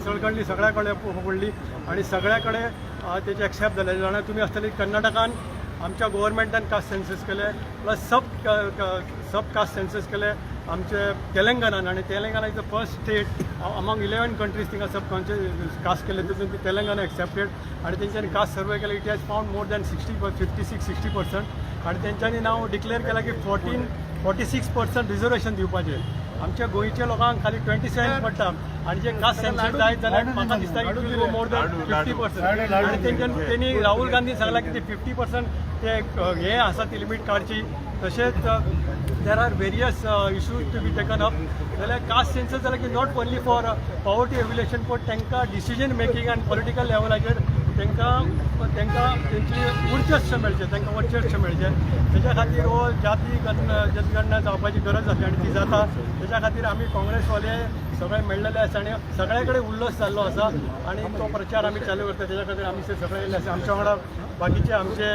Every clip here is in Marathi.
सगळकडली सगळ्याकडे पडली आणि सगळ्याकडे त्याचे एक्सेप्ट झाले. जाणा तुम्ही आसतली कर्नाटकान आमच्या गव्हर्मेंटान कास्ट सेन्सस केले, प्लस सब कास्ट सेन्सस केले आमचे तेलंगणान, आणि Telangana is the first state among 11 countries थिंगा सब कास्ट केले, तितून ती तेलंगणा एक्सेप्टेड आणि तेंच्यांनी कास्ट सर्वे केला. It has found more than 56-60% आणि तेंच्यांनी नाव डिक्लेअर केला की 46% रिजर्वेशन दिवपाचे. आमच्या गोंयच्या लोकांक खाली 27 पडटा आणि जे कास्ट सेन्सस जायत जाल्यार म्हाका दिसता it will go more than 50%. आणि तेंच्यांनी राहुल गांधी सांगला की ते 50% ते हे आसा ती लिमीट काडची. तशेंच there are various issues to be taken up. जाल्यार कास्ट सेन्सस जाल्यार की not only for poverty alleviation पण तांकां डिसिजन मेकींग आनी पॉलिटिकल लेवलाचेर तांकां तेंची वर्चस्व मेळचें, तांकां वर्चस्व मेळचें. तेच्या खातीर हो जाती जनगणना जावपाची गरज आसा आणि ती जाता. तेच्या खातीर आमी काँग्रेसवाले सगळे मेळ्ळेले आसा आणि सगळे कडेन उल्लोस जाल्लो आसा आणि तो प्रचार आमी चालू करता. तेच्या खातीर आमी सगळे येयल्ले आसा. आमच्या वांगडा बाकीचे आमचे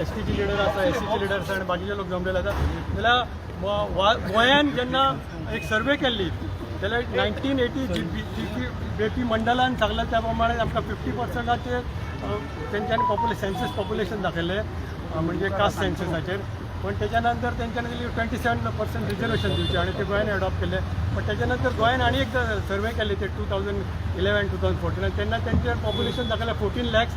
एसटीचे लिडर आसा, एसीचे लिडर आसा आणि बाकीचे लोक जमलेले आसा. जाल्यार गोंयान जेन्ना एक सर्वे केल्ली जाल्यार 1980 बेपी मंडलान सांगला त्या प्रमाणे आमकां 50%चे तेंच्यांनी सेन्सस पॉप्युलेशन दाखयलें म्हणजे कास्ट सेन्ससाचेर. पण त्याच्या नंतर तेंच्यांनी दिली 27% रिजर्वेशन दिवचे आणि ते गोंयान एडॉप्ट केले. पण त्याच्या नंतर गोंयान आनी एक सर्वे केले ते 2011-2014 तेन्ना तेंचें पॉप्युलेशन दाखयलें 14 lakhs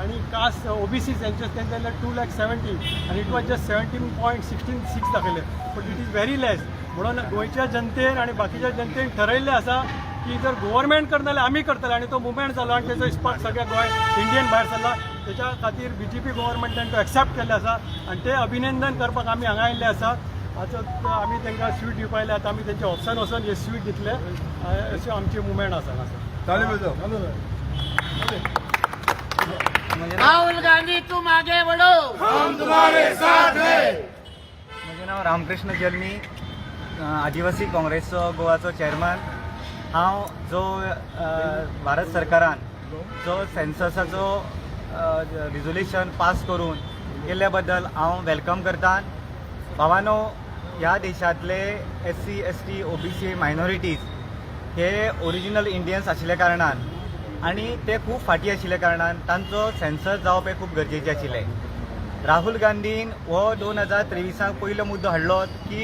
आणि कास्ट OBC सेन्सस तेंचे 2,70,000 आणि इट वॉज जस्ट 17.66 दाखयले. But it is very less. म्हणून गोंयच्या जनतेन आणि बाकीच्या जनतेन ठरयल्लें आसा की जर गव्हर्मेंट करता जाल्यार आमी करतले आणि तो मुवमेंट जालो आणि त्याचो इस्पाट सगळ्या गोंय इंडियन भायर सरला. त्याच्या खातीर BJP गव्हर्मेंटान तो एक्सेप्ट केल्ले आसा आणि ते अभिनंदन करपाक आमी हांगा आयिल्ले आसा. आतां आमी तांकां स्वीट दिवपा आयले. आतां आमी तेंच्या ऑफिसान वचून हे स्वीट दितले अशें आमची मुवमेंट आसा. राहुल गांधी तुम आगे बढ़ो, हम तुम्हारे साथ हैं. म्हजें नांव रामकृष्ण जल्मी, आदिवासी काँग्रेसचो गोवाचो चेअरमन. हांव जो भारत सरकारान जो सेन्ससाचो रिजोल्युशन पास करून केल्ल्या बद्दल हांव वेलकम करता. भावानो, ह्या देशांतले SC, ST, OBC मायनॉरिटीज हे ओरिजिनल इंडियन्स आशिल्ल्या कारणान आणि ते खूब फाटीं आशिल्ल्या कारणान तांचो सेन्सस जावप हे खूब गरजेचें आशिल्लें. राहुल गांधीन हो 2023 पयलो मुद्दो हाडलो की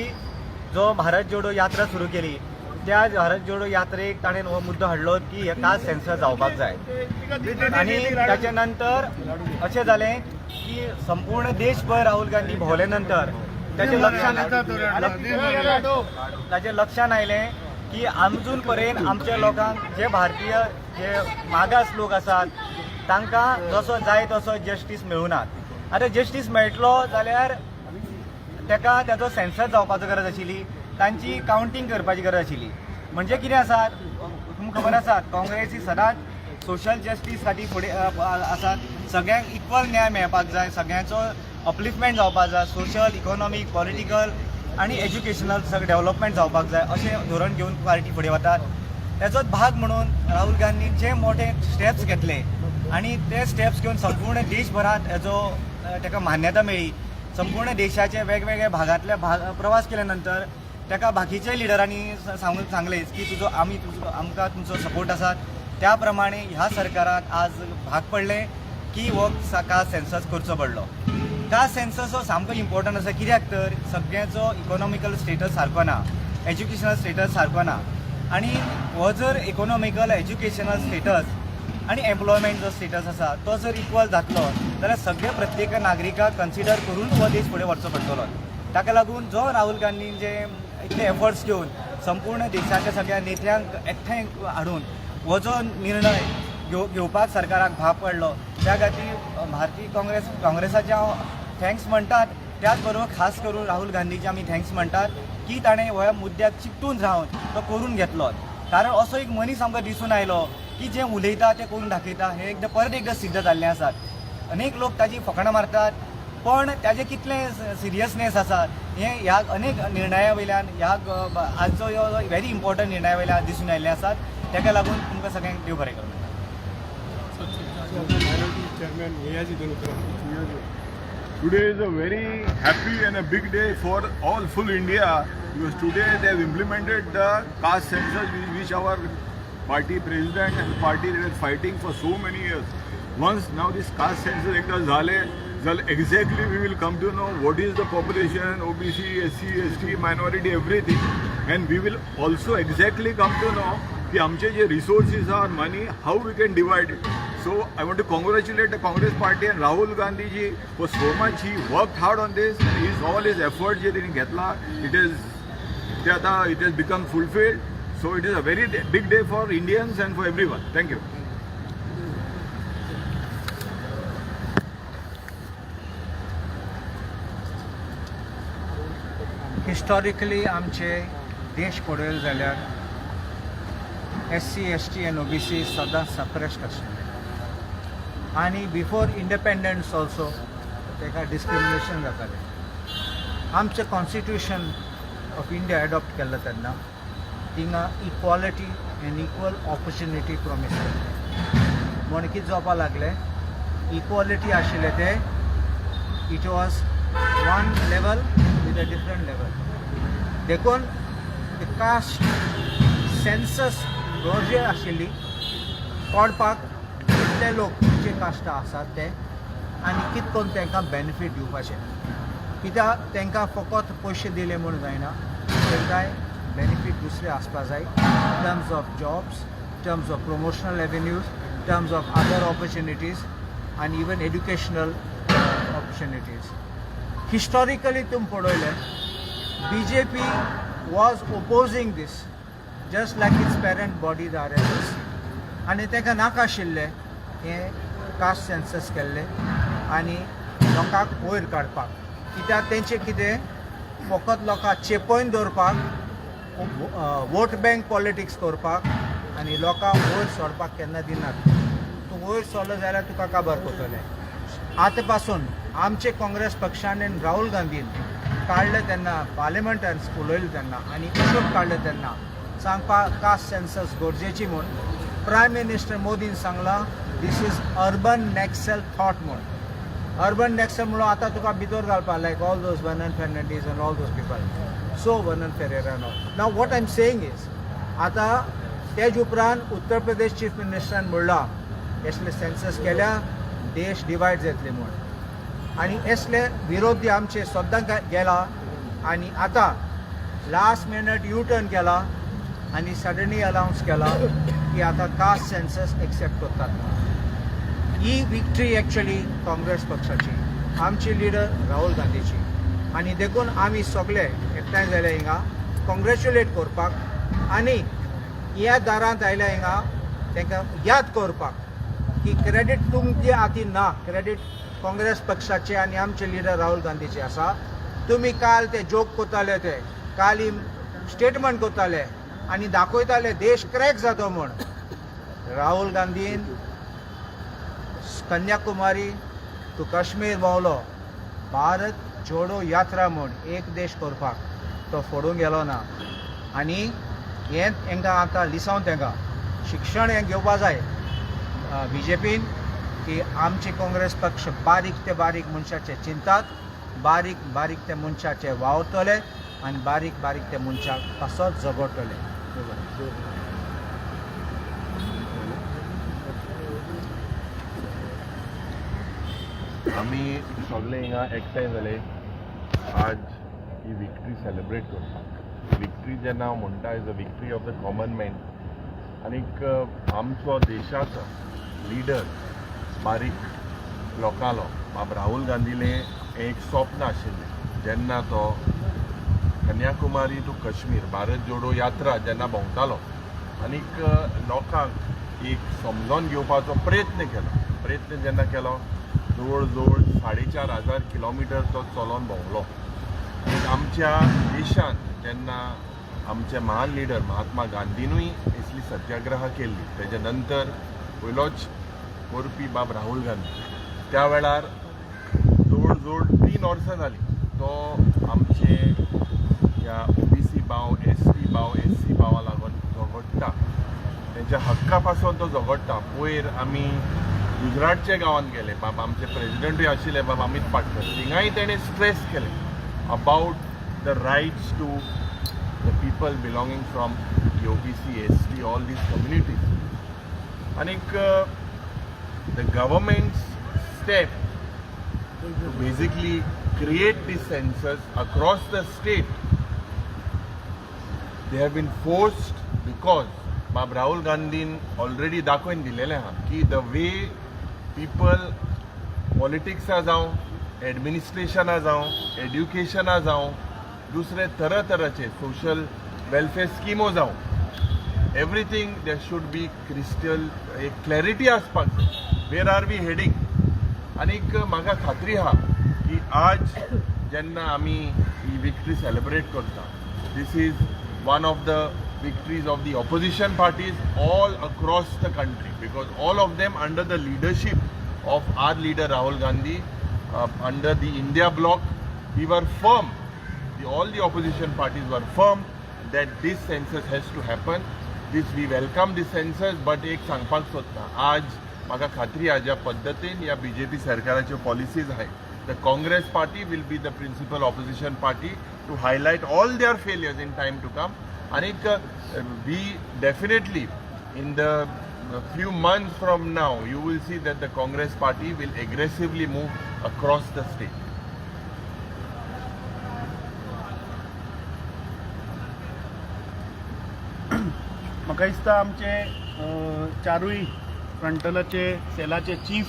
जो भारत जोडो यात्रा सुरू केली, त्या भारत जोडो यात्रेक ताणें हो मुद्दो हाडलो की हे कास्ट सेन्सस जावपाक जाय. आणि ताचे नंतर अशें जालें की संपूर्ण देशभर राहुल गांधी भोंवले नंतर ताचे लक्षान आयलें की अजून पर्यंत आमच्या लोकांक जे भारतीय जे मागास लोक आसात तांकां जसो जाय तसो जस्टीस मेळुनात. आतां जस्टीस मेळटलो जाल्यार ताका ताचो सेन्सस जावपाचो गरज आशिल्ली, तांची कावंटींग करपाची गरज आशिल्ली. म्हणजे कितें आसा तुमकां खबर आसा काँग्रेस ही सदांच सोशल जस्टीस खातीर फुडें आसात. सगळ्यांक इक्वल न्याय मेळपाक जाय, सगळ्यांचो अपलिफ्टमेंट जावपाक जाय, सोशल, इकॉनॉमीक, पॉलिटिकल आणि एज्युकेशनल सगळें डेव्हलपमेंट जावपाक जाय अशें धोरण घेवन पार्टी फुडें वतात. ताचोच भाग म्हणून राहुल गांधीन जे मोठे स्टेप्स घेतले आणि ते स्टेप्स घेवन संपूर्ण देशभरात हेजो ताका मान्यता मेळ्ळी. संपूर्ण देशाचे वेगवेगळ्या भागांतले प्रवास केल्या नंतर ताका बाकीच्या लिडरांनी सांगलें की आमकां तुमचो सपोर्ट आसा. त्या प्रमाणे ह्या सरकाराक आज भाग पडले की हो कास्ट सेन्सस करचो पडलो. कास्ट सेन्सस हो सामको इम्पॉर्टंट आसा. कित्याक तर सगळ्यांचो इकॉनॉमिकल स्टेटस सारको ना, एज्युकेशनल स्टेटस सारको ना आणि हो जर इकॉनॉमिकल एज्युकेशनल स्टेटस आणि एम्प्लॉयमेंट जो स्टेटस आसा तो जर इक्वल जातलो जाल्यार सगळे प्रत्येक नागरिकाक कन्सिडर करून हो देश फुडें व्हरचो पडटलो. ताका लागून जो राहुल गांधीन जे इतले एफर्ट्स घेवन संपूर्ण देशाच्या सगळ्या नेत्यांक एकठांय हाडून हो जो निर्णय घेवपाक सरकाराक भाग पडलो त्या खातीर भारतीय काँग्रेसाचे हांव थँक्स म्हणटात. त्याच बरोबर खास करून राहुल गांधीचे आमी थँक्स म्हणटात की ताणें ह्या मुद्द्याक चिकटून रावन तो करून घेतलो. कारण असो एक मनीस आमकां दिसून आयलो की जे उलयता ते करून दाखयता हे परत एकदां सिद्ध जाल्लें आसात. अनेक लोक ताची फकाणां मारतात पण ताजें कितलें सिरियसनेस आसा हें ह्या अनेक निर्णया वयल्यान ह्या आजचो ह्यो व्हेरी इम्पॉर्टंट निर्णया वयल्यान दिसून आयल्ले आसात. ताका लागून तुमकां सगळ्यांक देव बरें करूं. Today is a very happy and a big day for all full India because today they have implemented the caste census which our party president and party leader fighting for so many years. Once now this caste census ekda zale, exactly we will come to know what is the population, OBC, SC, ST, minority, everything, and we will also exactly come to know कि आमचे जे resources are money, how we can divide it. So I want to congratulate the Congress party and Rahul Gandhi ji for so much. He worked hard on this. All his efforts जे त्यांनी घेतला, it has become fulfilled. So it is a very big day for Indians and for everyone. Thank you. Historically आमचे देश पळयलो जाल्यार SC, ST and OBC सदां सप्रेस्ड आशिल्ले आनी बिफोर इंडिपेंडन्स ऑल्सो ताका डिस्क्रिमिनेशन जातालें. आमचें कॉन्स्टिट्यूशन ऑफ इंडिया एडॉप्ट केल्लो तेन्ना थिंगा equality end equal opportunity promise केल्लें. म्हण कितें जावपा लागलें, इक्वॉलिटी आशिल्लें तें it was one level with a different level. देखून कास्ट सेन्सस गरजे आशिल्ली कळपाक कितले लोक खंयचे कास्ट आसात ते आनी कितें करून तांकां बेनिफीट दिवपाचें. कित्याक तांकां फकत पयशे दिले म्हूण जायना, तांकां बेनिफीट दुसरे आसपा जाय in terms of jobs, terms of promotional avenues, terms of other opportunities आनी इवन एड्युकेशनल ऑपॉर्च्युनिटीज. हिस्टॉरिकली तुमी पळयलें BJP was opposing this just like its parent body the RSS आनी ताका नाका आशिल्लें हें कास्ट सेन्सस केल्लें आनी लोकांक वयर काडपाक. कित्याक तेंचें कितें फकत लोकांक चेपयन दवरपाक, वोट बँक पॉलिटिक्स करपाक आनी लोकांक वयर सोडपाक केन्ना दिनात. तूं वयर सोडलो जाल्यार तुका काबार करतलें. आतां पासून आमचे काँग्रेस पक्षान आनी राहुल गांधीन काडलें तेन्ना पार्लिमेंटान उलयलें तेन्ना आनी इश्यूक काडलें तेन्ना सांगपाक कास्ट सेन्सस गरजेची म्हूण प्रायम मिनिस्टर मोदीन सांगलां this is urban Naxal thought म्हूण. अर्बन नॅक्सल म्हणून आतां तुका भितर घालपा like all those Vernon Fernandes and all those people. So Vernon Ferreira नाव what I am saying is आतां तेज उपरांत उत्तर प्रदेश चीफ मिनिस्टरान म्हणलां असले सेन्सस केल्या देश डिवायड जातले म्हूण आनी असले विरोधी आमचे सद्दां गेला आनी आतां लास्ट मिनट यू टर्न केला आनी सडनली अनाउन्स केला की आतां कास्ट सेन्सस एक्सेप्ट करतात म्हणून. ही विक्ट्री एक्चुअली काँग्रेस पक्षाची, आमची लिडर राहुल गांधीची आनी देखून आमी सगळे एकठांय जाले हिंगा कॉंग्रेच्युलेट करपाक आनी ह्या दारांत आयल्या हिंगा तांकां याद करपाक की क्रेडीट तुमचे हाती ना, क्रेडीट काँग्रेस पक्षाचे आनी आमचे लिडर राहुल गांधीचे आसा. तुमी काल ते जोक कोताले, ते काल स्टेटमेंट कोताले आनी दाखयताले देश क्रॅक जातो म्हूण. राहुल गांधीन कन्याकुमारी टू काश्मीर भोंवलो भारत जोडो यात्रा म्हूण एक देश करपाक, तो फोडूंक गेलो ना. आनी हें तांकां आतां लिसांव तांकां शिक्षण हें घेवपा जाय BJPन की आमचे काँग्रेस पक्ष बारीक ते बारीक मनशाचे चिंतात, बारीक बारीक ते मनशाचे वावरतले आनी बारीक बारीक ते मनशाक तसोच झगडटले. आम्ही सगळे हिंगा एकठांय जाले आज ही विक्ट्री सेलिब्रेट करपाक. विक्ट्री जेन्ना हांव म्हणटा is a victory of the common man. आनीक आमचो देशाचो लिडर बारीक लोकांलो बाब राहुल गांधीलें एक स्वप्न आशिल्लें जेन्ना तो कन्याकुमारी टू काश्मीर भारत जोडो यात्रा जेन्ना भोंवतालो आनीक लोकांक एक समजून घेवपाचो प्रयत्न जेन्ना केलो जवळ जवळ 4,500 किलोमिटर तो चलोन भोंवलो. आमच्या देशान जेन्ना आमचे महान लिडर महात्मा गांधीनूय इसली सत्याग्रह केल्ली तेजे नंतर पयलोच करपी बाब राहुल गांधी त्या वेळार जवळ जवळ 3 वर्सां जाली तो आमचे ह्या OBC भाव, ST भाव, SC भावा लागून झगडटा, तेंच्या हक्का पासून तो झगडटा. पयर आमी गुजरातच्या गांवांत गेले बाब आमचे प्रेसिडेंटूय आशिल्ले बाब अमित पाटकर, थिंगाय तेणें स्ट्रेस केलें about the rights to the people belonging from the OBC, ST, all these communities. And the government's step to basically create these census across the state, they have been forced because Bab Rahul Gandhi already दाखवून दिलेले हा की the way people politics जाऊं, administration जाऊं, education जाऊं, दूसरे तरह तरहचे social welfare scheme जाऊं, everything there should be crystal clarity आसपाक where are we heading. आणि म्हाका खात्री हा की आज जेन्ना आमी ही विक्ट्री सेलिब्रेट करता, this is one of the victories of the opposition parties all across the country, because all of them under the leadership of our leader Rahul Gandhi, under the India bloc, we were firm, all the opposition parties were firm that this census has to happen. This we welcome this census, but एक सांगपाक सोदता, आज म्हाका खात्री हा ज्या पद्दतीन या BJP सरकाराच्यो पॉलिसीज आहाय, the Congress party will be the principal opposition party to highlight all their failures in time to come. And we definitely, in the few months from now, you will see that the Congress party will aggressively move across the state. म्हाका दिसता आमचे चारूय फ्रंटलाचे सेलाचे चीफ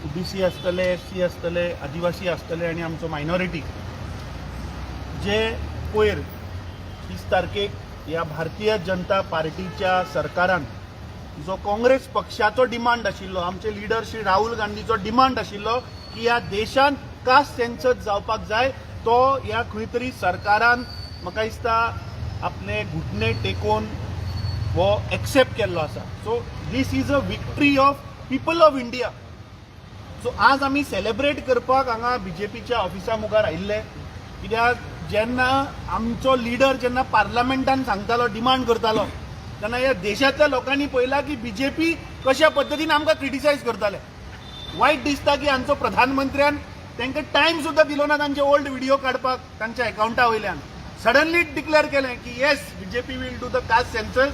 OBC आसतले, SC आसतले, आदिवासी आसतले आनी आमचो मायनॉरिटी जे पयर 30 तारखेक ह्या भारतीय जनता पार्टीच्या सरकारान जो काँग्रेस पक्षाचो डिमांड आशिल्लो, आमचे लिडर श्री राहुल गांधीचो डिमांड आशिल्लो की ह्या देशान कास्ट सेन्सस जावपाक जाय, तो ह्या खंय तरी सरकारान म्हाका दिसता आपले घुटणे टेकोवन हो एक्सेप्ट केल्लो आसा. So this is a victory of people of India. So आज आमी सेलिब्रेट करपाक हांगा BJPच्या ऑफिसा मुखार आयिल्ले, कित्याक जेन्ना आमचो लिडर जेन्ना पार्लमेंटान सांगतालो, डिमांड करतालो, तेन्ना ह्या देशांतल्या लोकांनी पळयलां की BJP कशा पद्दतीन आमकां क्रिटिसायज करताले. वायट दिसता की आमचो प्रधानमंत्र्यान तांकां टायम सुद्दां दिलो ना तांचे ओल्ड व्हिडिओ काडपाक तांच्या अकाउंटा वयल्यान. सडनली डिक्लेअर केलें की yes BJP will do the caste census.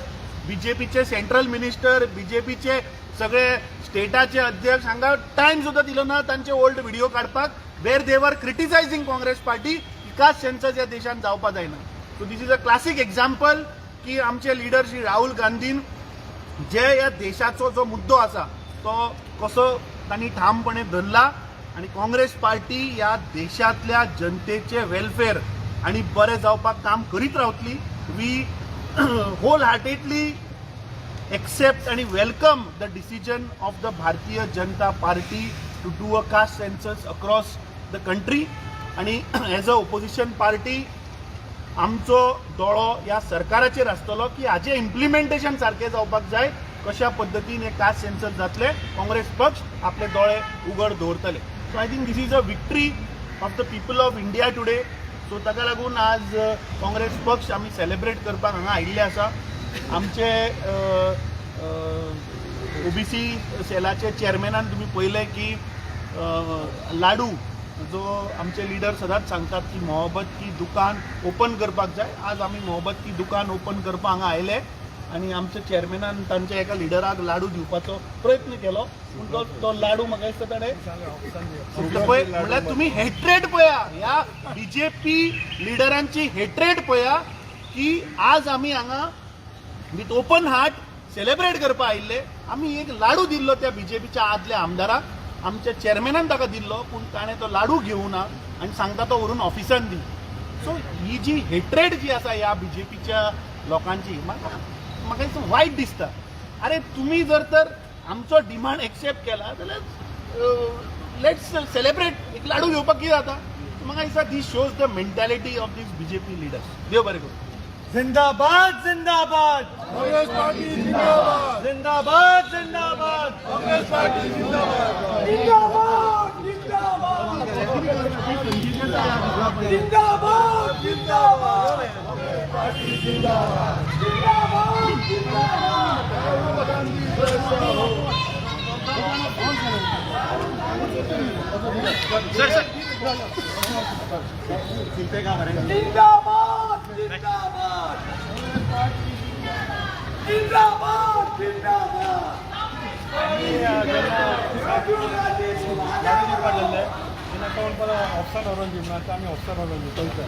BJPचे सेंट्रल मिनिस्टर, BJPचे सगळे स्टेटाचे अध्यक्ष हांगा टायम सुद्दां दिलो ना तांचे ओल्ड व्हिडिओ काडपाक, where they were criticising Congress party caste census ह्या देशान जावपा जायना. So this is a classic example की आमचे लिडर श्री राहुल गांधीन जे ह्या देशाचो जो मुद्दो आसा तो कसो तांणी ठामपणे धरला, आणि काँग्रेस पार्टी ह्या देशांतल्या जनतेचे वेलफेअर आणि बरें जावपाक काम करीत रावतली. We whole heartedly accept and welcome the decision of the Bharatiya Janata Party to do a caste census across the country. आणि as a opposition party आमचो दोळो ह्या सरकाराचेर आसतलो की हाजे इम्प्लिमेंटेशन सारखे जावपाक जाय, कशा पद्दतीन हे कास्ट सेन्सस जातले, काँग्रेस पक्ष आपले दोळे उघड दवरतले. So I think this is a victory of the people of India today. So ताका लागून आज काँग्रेस पक्ष आमी सेलिब्रेट करपाक हांगा आयिल्ले आसा. आमचे OBC सेलाचे चेअरमॅनान तुम्ही पळयलें की लाडू जो आमचे लिडर सदांच सांगतात की मोहब्बत की दुकान ओपन करपाक जाय. आज आमी मोहब्बत की दुकान ओपन करपाक हांगा आयले आणि आमच्या चेअरमॅनान तांच्या एका लिडराक लाडू दिवपाचो प्रयत्न केलो, पूण तो लाडू म्हाका दिसता ताणें पळय म्हणल्यार तुम्ही हेट्रेड पळया, ह्या BJP लिडरांची हेट्रेड पळया की आज आमी हांगा विथ ओपन हार्ट सेलिब्रेट करपाक आयिल्ले. आमी एक लाडू दिल्लो त्या BJPच्या आदल्या आमदाराक, आमच्या चेअरमॅनान ताका दिल्लो, पूण ताणें तो लाडू घेवना आनी सांगता तो व्हरून ऑफिसान दी. सो ही जी हेट्रेड जी आसा ह्या BJPच्या लोकांची म्हाका दिसता वायट दिसता. अरे तुम्ही जर तर आमचो डिमांड एक्सेप्ट केला जाल्यार लेट्स सेलिब्रेट. एक लाडू घेवपाक कितें जाता. म्हाका दिसता this shows the mentality of this BJP leaders. देव बरें करूं. जिंदाबाद जिंदाबाद कांग्रेस पार्टी जिंदाबाद. जिंदाबाद जिंदाबाद कांग्रेस पार्टी जिंदाबाद. जिंदाबाद जिंदाबाद जिंदाबाद जिंदाबाद कांग्रेस पार्टी जिंदाबाद. जिंदाबाद जिंदाबाद. जिंदाबाद जिंदाबाद गाडी दिवपाक गेल्ले तेन्ना कोण परत ऑप्शन व्हरून दिवना आतां आमी ऑप्शन व्हरून दिवता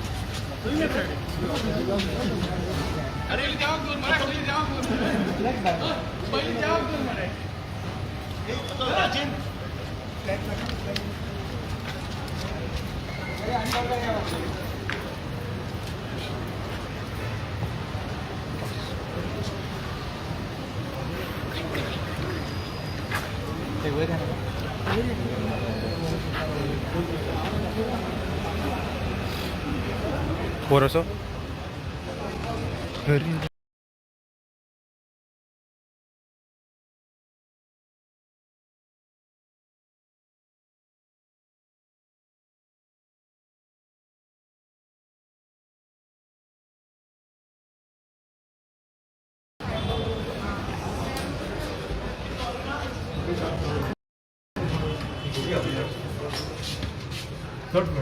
पोरसो थर्ड फ्लोर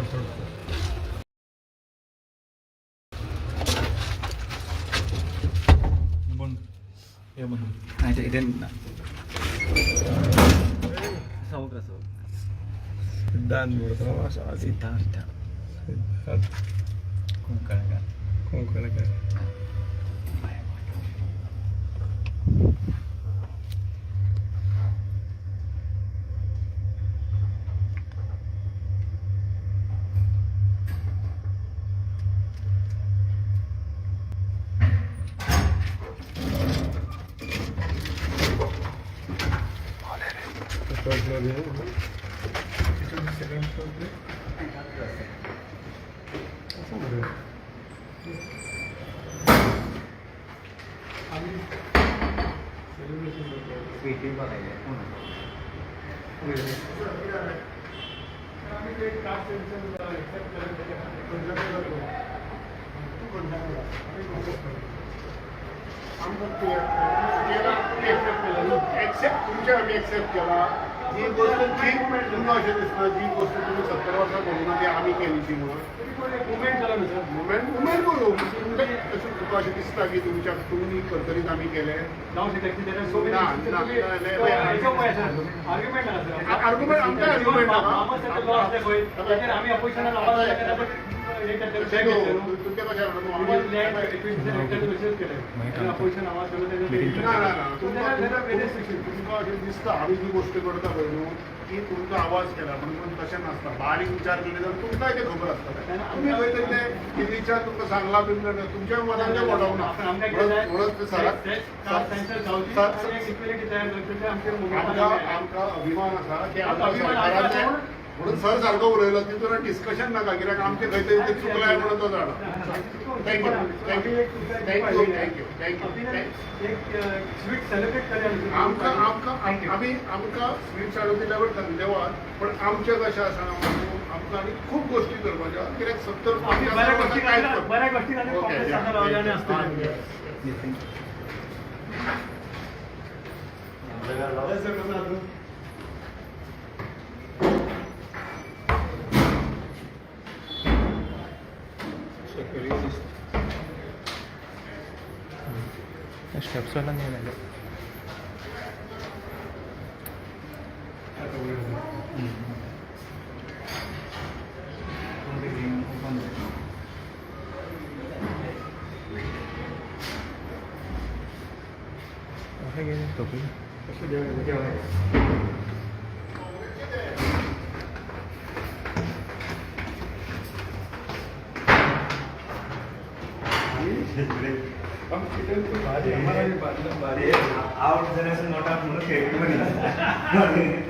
सिद्धार्थ कोंकणकर एक्सेप्ट तुमच्या आम्ही एक्सेप्ट केला जी गोष्ट ठीक तुमकां अशें दिसना जी गोष्ट तुमी 70 वर्सां करूना ती आमी केली ती म्हणून मुवमेंट जाला न्हू सर मुवमेंट करूं तुमकां तुका अशें दिसता की तुमच्या तुमी करतरीत आमी केले नाव शिकता कितें सो ना, ना, आर्ग्युमेंट ना आर्ग्युमेंट आमकां आर्ग्युमेंट आमी अपोजिशनाक आवाज तुमच्या कशें अपोजिशन आवाज तुमकां अशें दिसता आमी जी गोष्ट करता पळय न्हू की तुमकां आवाज केला पण तशें नासता बारीक विचार केले जाल्यार तुमकांय ते खबर आसता तुमी खंय तरी ते कितें तुमकां सांगला तुमच्या तुमच्या मनान तें पडोवना म्हणून सराक आमकां अभिमान आसा की आमच्या म्हणून सर सारको उलयलो तितून डिस्कशन नाका कित्याक आमचे खंय तरी ते चुकलाय म्हणून तो जाणा thank you thank you thank you thank you thank you sweet celebrate करूया आमकां आमकां आमी आमकां स्वीट हाडून दिल्या धन्यवाद पण आमचें कशें आसा आमकां आनी खूब गोश्टी करपाच्यो कित्याक 70 बऱ्या गोष्टी स्टेप्स वाला नहीं लगे तो आउट जनरेशन नॉट आउट म्हणून खेळली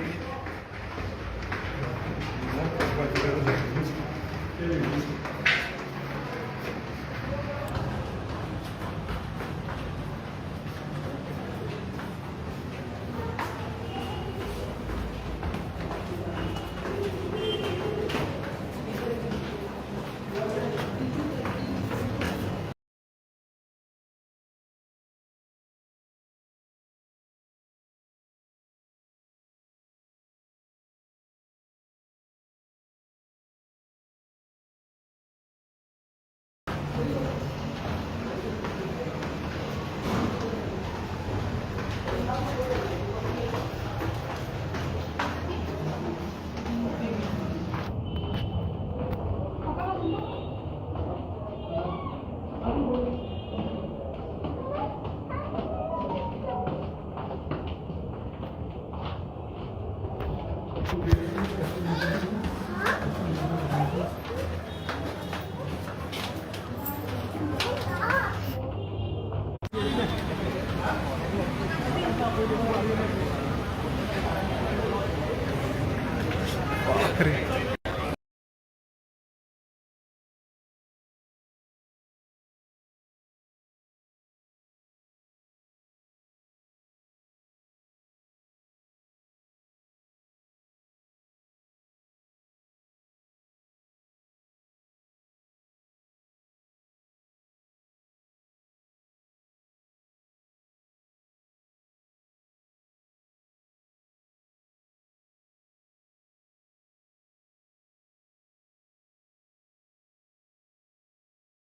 अरे